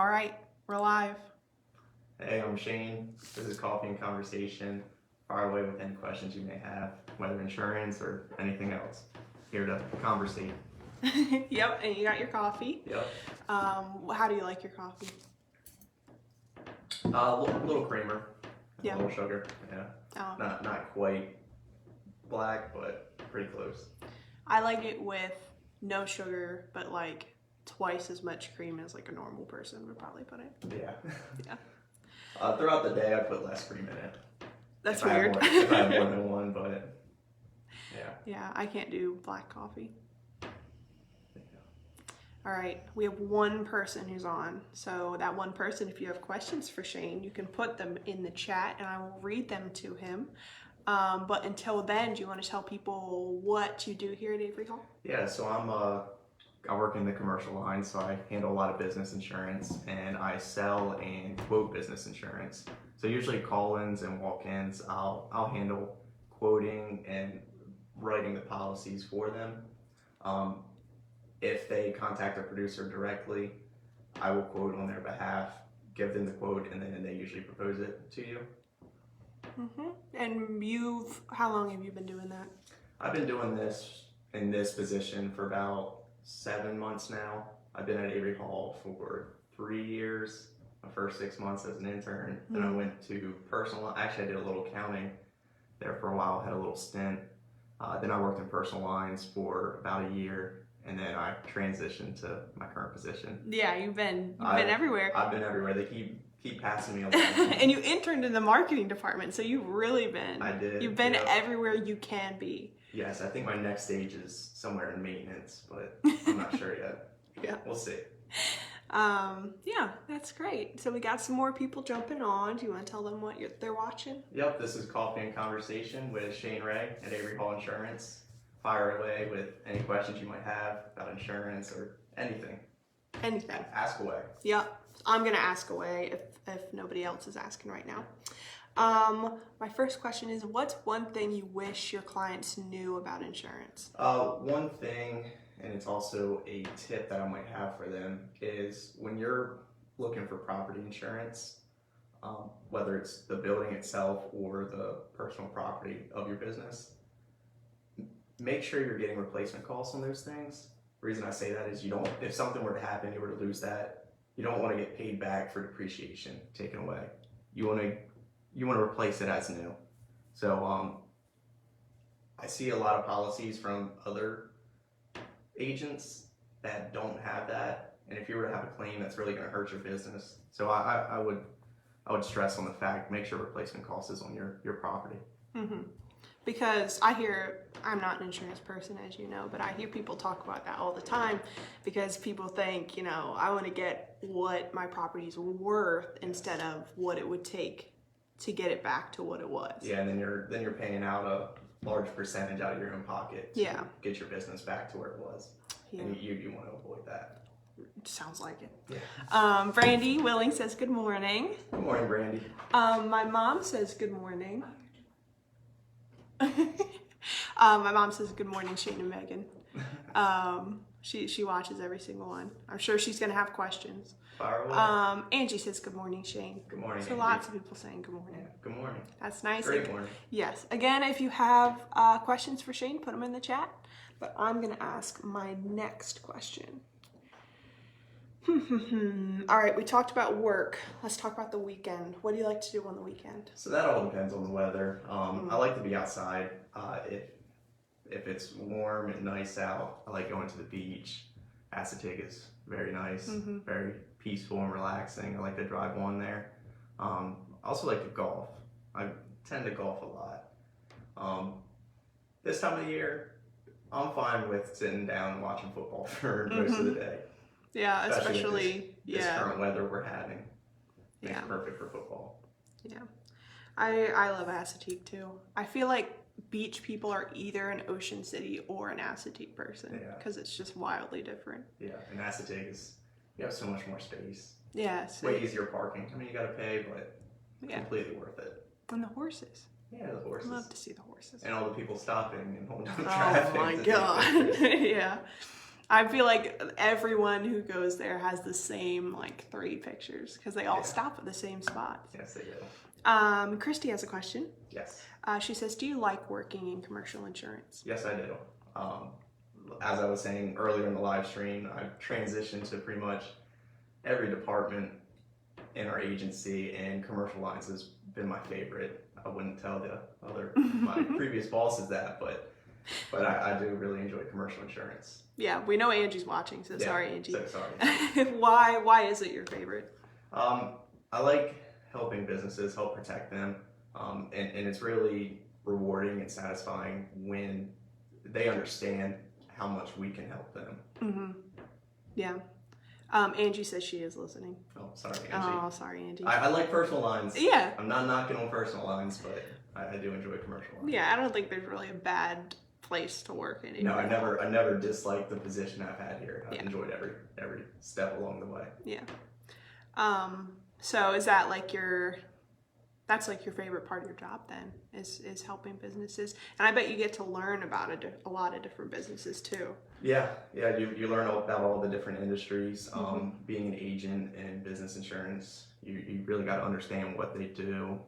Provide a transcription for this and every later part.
All right, we're live. Hey, I'm Shayne. This is Coffee and Conversation. Fire away with any questions you may have, whether insurance or anything else. Here to conversate. Yep, and you got your coffee. Yep. How do you like your coffee? A little creamer. Yeah. A little sugar. Yeah. Oh. Not quite black, but pretty close. I like it with no sugar, but like twice as much cream as like a normal person would probably put it. Yeah. Yeah. Throughout the day, I put less cream in it. That's if weird. If I have more than one, but yeah. Yeah, I can't do black coffee. All right, we have one person who's on. So that one person, if you have questions for Shayne, you can put them in the chat and I will read them to him. But until then, do you want to tell people what you do here at Avery Hall? Yeah, so I work in the commercial line, so I handle a lot of business insurance and I sell and quote business insurance. So usually call-ins and walk-ins, I'll handle quoting and writing the policies for them. If they contact a producer directly, I will quote on their behalf, give them the quote, and then they usually propose it to you. Mm-hmm. And how long have you been doing that? I've been doing this in this position for about 7 months now. I've been at Avery Hall for 3 years. My first 6 months as an intern. Then I went to personal. Actually, I did a little accounting there for a while. Had a little stint. Then I worked in personal lines for about a year, and then I transitioned to my current position. Yeah, you've been everywhere. I've been everywhere. They keep passing me along. And you interned in the marketing department, so you've really been. I did. You've been everywhere you can be. Yes, I think my next stage is somewhere in maintenance, but I'm not sure yet. Yeah, we'll see. Yeah, that's great. So we got some more people jumping on. Do you want to tell them what they're watching? Yep, this is Coffee and Conversation with Shayne Ray at Avery Hall Insurance. Fire away with any questions you might have about insurance or anything. Anything. Ask away. Yep, I'm gonna ask away if nobody else is asking right now. My first question is, what's one thing you wish your clients knew about insurance? One thing, and it's also a tip that I might have for them, is when you're looking for property insurance, whether it's the building itself or the personal property of your business, make sure you're getting replacement costs on those things. The reason I say that is if something were to happen, you were to lose that, you don't want to get paid back for depreciation taken away. You want to replace it as new. So I see a lot of policies from other agents that don't have that, and if you were to have a claim, that's really going to hurt your business. So I would stress on the fact, make sure replacement cost is on your property. Mm-hmm. Because I'm not an insurance person, as you know, but I hear people talk about that all the time because people think, I want to get what my property's worth instead of what it would take to get it back to what it was. Yeah, and then you're paying out a large percentage out of your own pocket to get your business back to where it was. Yeah. And you want to avoid that. Sounds like it. Yeah. Brandy Willing says good morning. Good morning, Brandy. My mom says good morning. My mom says good morning, Shayne and Megan. She watches every single one. I'm sure she's gonna have questions. Fire away. Angie says good morning, Shayne. Good morning. So lots of people saying good morning. Yeah, good morning. That's nice. Great morning. Yes. Again, if you have questions for Shayne, put them in the chat. But I'm gonna ask my next question. All right, we talked about work. Let's talk about the weekend. What do you like to do on the weekend? So that all depends on the weather. I like to be outside. If it's warm and nice out, I like going to the beach. Assateague is very nice, very peaceful and relaxing. I like to drive on there. I also like to golf. I tend to golf a lot. This time of the year, I'm fine with sitting down and watching football for most of the day. Yeah, especially this current weather we're having. It's perfect for football. Yeah, I love Assateague too. I feel like beach people are either an Ocean City or an Assateague person because it's just wildly different. Yeah, and Assateague you have so much more space. Yeah, way easier parking. I mean, you got to pay, but completely worth it. And the horses. Yeah, the horses. I love to see the horses. And all the people stopping and holding down traffic. Oh my god. Yeah. I feel like everyone who goes there has the same like 3 pictures because they all Yeah. stop at the same spots. Yes, they do. Christy has a question. Yes. She says, do you like working in commercial insurance? Yes, I do. As I was saying earlier in the live stream, I've transitioned to pretty much every department in our agency, and commercial lines has been my favorite. I wouldn't tell the other my previous bosses that, but I do really enjoy commercial insurance. Yeah, we know Angie's watching, so sorry, Angie. So sorry. Why is it your favorite? I like helping businesses, help protect them, and it's really rewarding and satisfying when they understand how much we can help them. Mm-hmm. Yeah. Angie says she is listening. Oh, sorry, Angie. Oh, sorry, Angie. I like personal lines. Yeah. I'm not knocking on personal lines, but I do enjoy commercial lines. Yeah, I don't think there's really a bad place to work in. No, I never disliked the position I've had here. I've enjoyed every step along the way. Yeah. So is that like that's like your favorite part of your job then, is helping businesses? And I bet you get to learn about a lot of different businesses too. Yeah, you learn about all the different industries. Being an agent in business insurance, you really got to understand what they do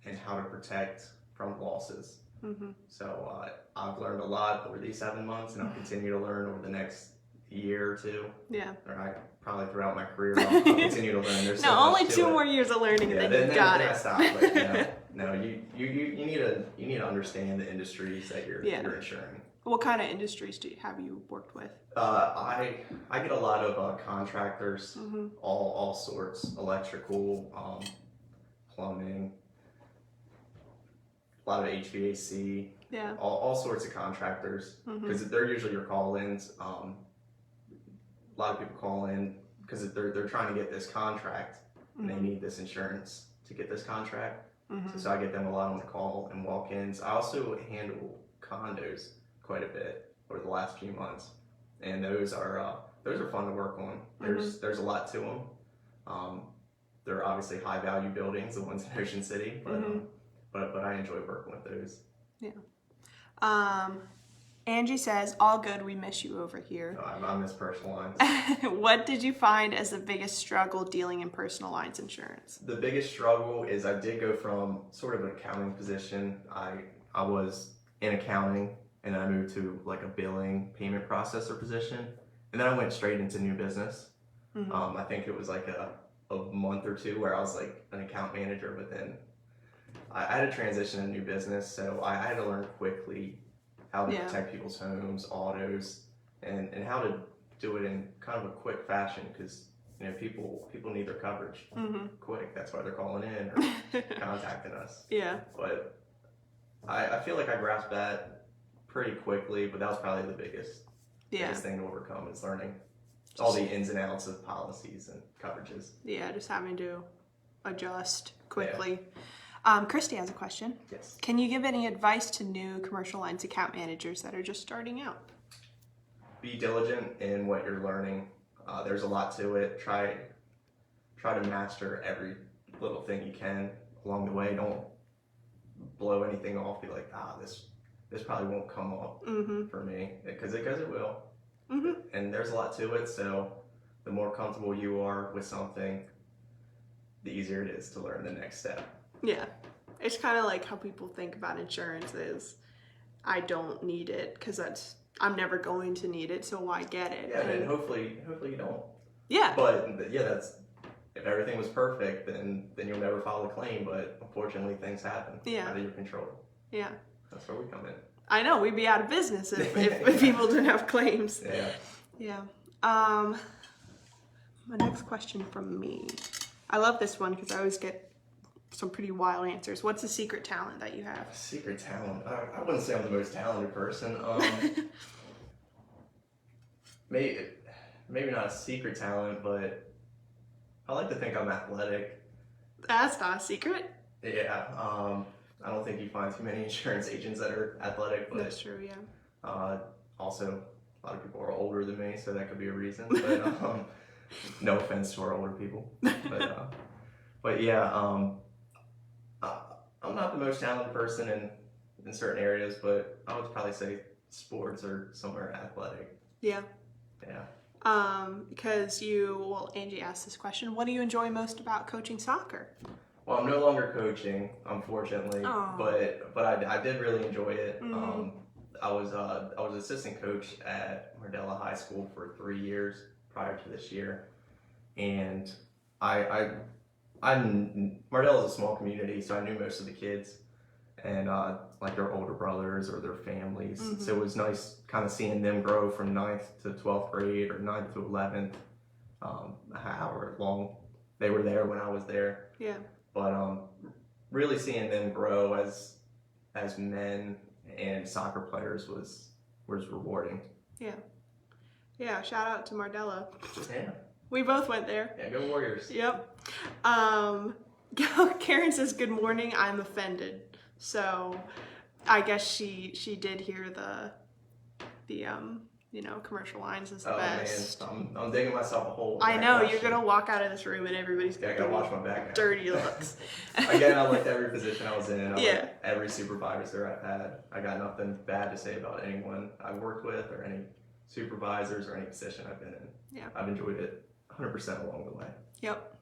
and how to protect from losses. So I've learned a lot over these 7 months, and I'll continue to learn over the next year or 2. Yeah. Or probably throughout my career, I'll continue to learn. There's so no, much only 2 more years of learning, and then you got it. I stop. But, no, you need to understand the industries that you're insuring. What kind of industries have you worked with? I get a lot of contractors, all sorts, electrical, plumbing, a lot of HVAC, all sorts of contractors, because they're usually your call-ins. A lot of people call in because they're trying to get this contract and they need this insurance to get this contract. So I get them a lot on the call and walk-ins. I also handle condos quite a bit over the last few months, and those are fun to work on. There's a lot to them. They're obviously high value buildings, the ones in Ocean City, but I enjoy working with those. Yeah. Angie says, all good, we miss you over here. No, I miss personal lines. What did you find as the biggest struggle dealing in personal lines insurance? The biggest struggle is I did go from sort of an accounting position. I was in accounting, and I moved to like a billing payment processor position, and then I went straight into new business. I think it was like a month or 2 where I was like an account manager, but then I had to transition to new business, so I had to learn quickly how to protect people's homes, autos, and how to do it in kind of a quick fashion, because people need their coverage quick. That's why they're calling in or contacting us. Yeah. But I feel like I grasped that pretty quickly, but that was probably the biggest thing to overcome, is learning all the ins and outs of policies and coverages. Yeah, just having to adjust quickly. Christy has a question. Yes. Can you give any advice to new commercial lines account managers that are just starting out? Be diligent in what you're learning. There's a lot to it. Try to master every little thing you can along the way. Don't blow anything off. Be like, this probably won't come up for me, because it will. And there's a lot to it. So the more comfortable you are with something, the easier it is to learn the next step. Yeah, it's kind of like how people think about insurance is, I don't need it because I'm never going to need it, so why get it? Yeah, and hopefully you don't. Yeah. But that's, if everything was perfect, then you'll never file a claim. But unfortunately, things happen out of your control. Yeah. That's where we come in. I know, we'd be out of business if people didn't have claims. Yeah. Yeah. My next question from me. I love this one because I always get some pretty wild answers. What's a secret talent that you have? Secret talent? I wouldn't say I'm the most talented person. Maybe not a secret talent, but I like to think I'm athletic. That's not a secret. Yeah. I don't think you find too many insurance agents that are athletic, but that's true. Yeah. Also, a lot of people are older than me, so that could be a reason. But no offense to our older people, but yeah. I'm not the most talented person in certain areas, but I would probably say sports or somewhere athletic. Yeah. Yeah. Because Angie asked this question, what do you enjoy most about coaching soccer? Well, I'm no longer coaching, unfortunately, Aw. but I did really enjoy it. Mhm. I was assistant coach at Mardella High School for 3 years prior to this year, and Mardella's a small community, so I knew most of the kids and like their older brothers or their families. Mhm. So it was nice kind of seeing them grow from 9th to 12th grade or 9th to 11th, however long they were there when I was there. Yeah. But really seeing them grow as men and soccer players was rewarding. Yeah. Yeah, shout out to Mardella. Yeah. We both went there. Yeah, go Warriors. Yep. Karen says, good morning, I'm offended. So I guess she did hear the commercial lines is the best. Man, I'm digging myself a hole. I know, you're going to walk out of this room and everybody's Yeah, I going gotta to watch my back now. dirty looks. Again, I liked every position I was in. I Yeah. liked every supervisor I've had. I got nothing bad to say about anyone I've worked with or any supervisors or any position I've been in. Yeah. I've enjoyed it 100% along the way. Yep.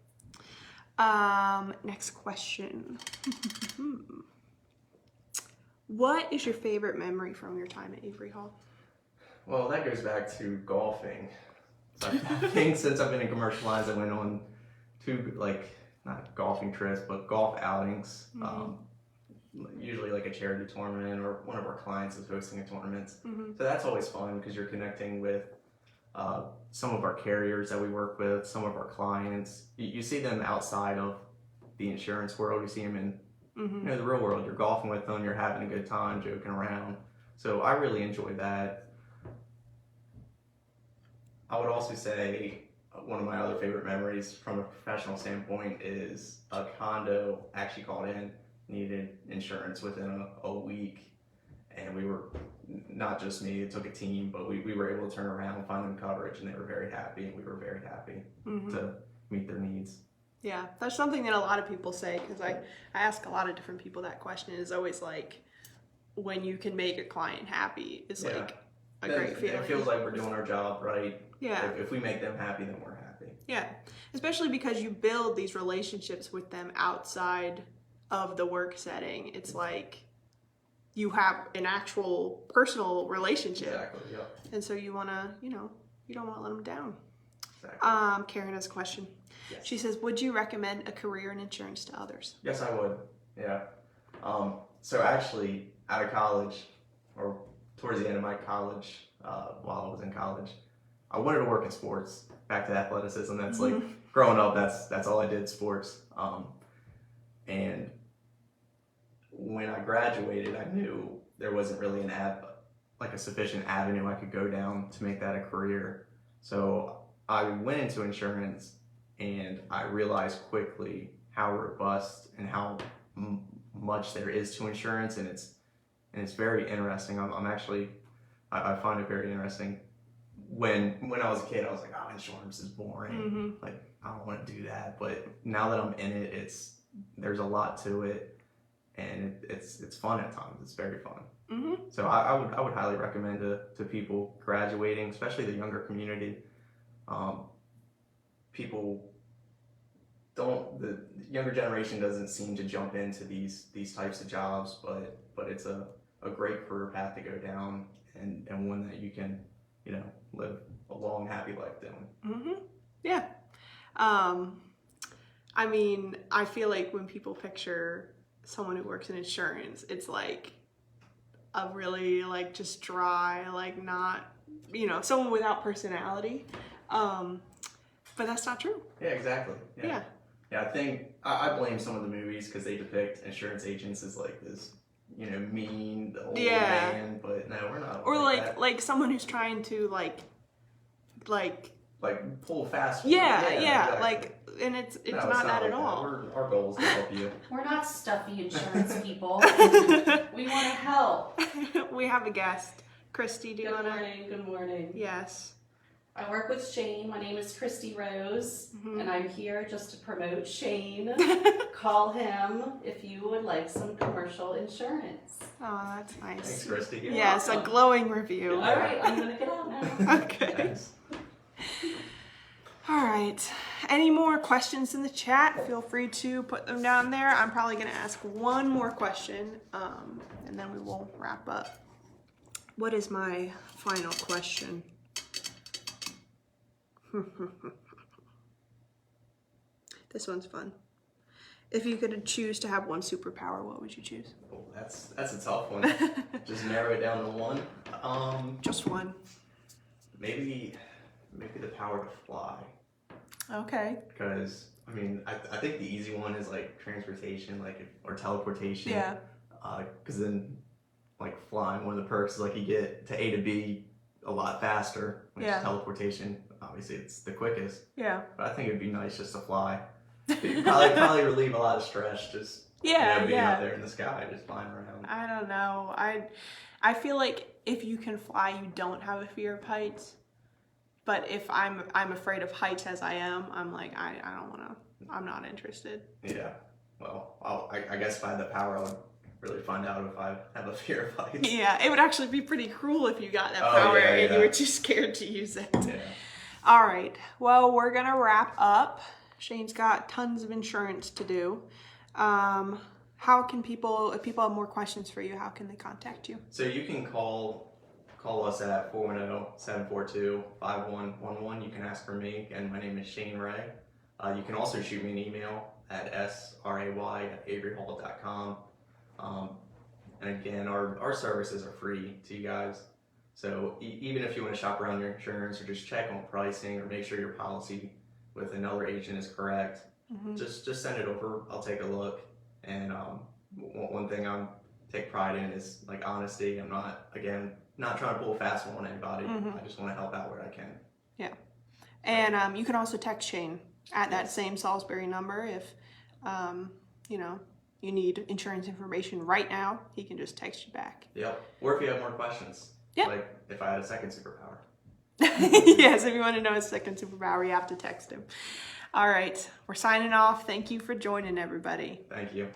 Next question. What is your favorite memory from your time at Avery Hall? Well, that goes back to golfing. So I think since I've been in commercial lines, I went on 2, not golfing trips, but golf outings. Mhm. Usually like a charity tournament or one of our clients is hosting a tournament. Mm-hmm. So that's always fun because you're connecting with some of our carriers that we work with, some of our clients. You see them outside of the insurance world. You see them in Mm-hmm. the real world. You're golfing with them. You're having a good time, joking around. So I really enjoy that. I would also say one of my other favorite memories from a professional standpoint is a condo actually called in, needed insurance within a week. And we were, not just me, it took a team, but we were able to turn around and find them coverage, and they were very happy, and we were very happy to meet their needs. Yeah, that's something that a lot of people say, because I ask a lot of different people that question. Is always like, when you can make a client happy is like a great feeling. It feels like we're doing our job right. Yeah. If we make them happy, then we're happy. Yeah, especially because you build these relationships with them outside of the work setting. It's like you have an actual personal relationship. Exactly, yeah. And so you want to, you don't want to let them down. Exactly. Karen has a question. Yes. She says, would you recommend a career in insurance to others? Yes, I would. Yeah. So actually, out of college, or towards the end of my college, while I was in college, I wanted to work in sports. Back to athleticism. That's like growing up. That's all I did, sports. And when I graduated, I knew there wasn't really a sufficient avenue I could go down to make that a career. So I went into insurance, and I realized quickly how robust and how much there is to insurance, and it's very interesting. I find it very interesting. When I was a kid, I was like, oh, insurance is boring. Like, I don't want to do that. But now that I'm in it, there's a lot to it, and it's fun at times. It's very fun. So I would highly recommend to people graduating, especially the younger community. The younger generation doesn't seem to jump into these types of jobs, but it's a great career path to go down, and one that you can live a long, happy life doing. Yeah. I mean, I feel like when people picture someone who works in insurance, it's like a really just dry, not, someone without personality. But that's not true. Yeah, exactly. Yeah. Yeah, I think I blame some of the movies because they depict insurance agents as like this, mean, old man. But no, we're not. Or that. like someone who's trying to like pull fast. Yeah, exactly. and it's No, not that like at all. Our goal is to help you. We're not stuffy insurance people. We want to help. We have a guest. Christy, do you want to? Good morning. Yes. I work with Shayne. My name is Christy Rose, and I'm here just to promote Shayne. Call him if you would like some commercial insurance. Oh, that's nice. Thanks, Christy. Yes, a glowing review. All right, I'm gonna get out now. Okay. Thanks. All right. Any more questions in the chat? Feel free to put them down there. I'm probably going to ask one more question, and then we will wrap up. What is my final question? This one's fun. If you could choose to have one superpower, what would you choose? Oh, that's a tough one. Just narrow it down to one. Just one. Maybe the power to fly. Okay. Because I mean, I think the easy one is like transportation, or teleportation. Yeah. Because then, like flying, one of the perks is like you get to A to B a lot faster. Which is teleportation. Obviously, it's the quickest. Yeah. But I think it'd be nice just to fly. It'd probably relieve a lot of stress. Just being up there in the sky, just flying around. I don't know. I feel like if you can fly, you don't have a fear of heights. But if I'm afraid of heights as I am, I'm like, I don't want to, I'm not interested. Yeah. Well, I guess if I had the power, I would really find out if I have a fear of heights. Yeah, it would actually be pretty cruel if you got that power and you were too scared to use it. Yeah. All right. Well, we're going to wrap up. Shayne's got tons of insurance to do. How can people, if people have more questions for you, how can they contact you? So you can call us at 410-742-5111. You can ask for me, and my name is Shayne Ray. You can also shoot me an email at sray@averyhall.com. And again, our services are free to you guys. So even if you want to shop around your insurance or just check on pricing or make sure your policy with another agent is correct, just send it over. I'll take a look. And one thing I take pride in is like honesty. I'm not trying to pull a fast one on anybody. I just want to help out where I can. Yeah. And you can also text Shayne at that same Salisbury number if, you need insurance information right now. He can just text you back. Yep. Or if you have more questions. Yep. Like if I had a second superpower. Yes, if you want to know his second superpower, you have to text him. All right. We're signing off. Thank you for joining, everybody. Thank you.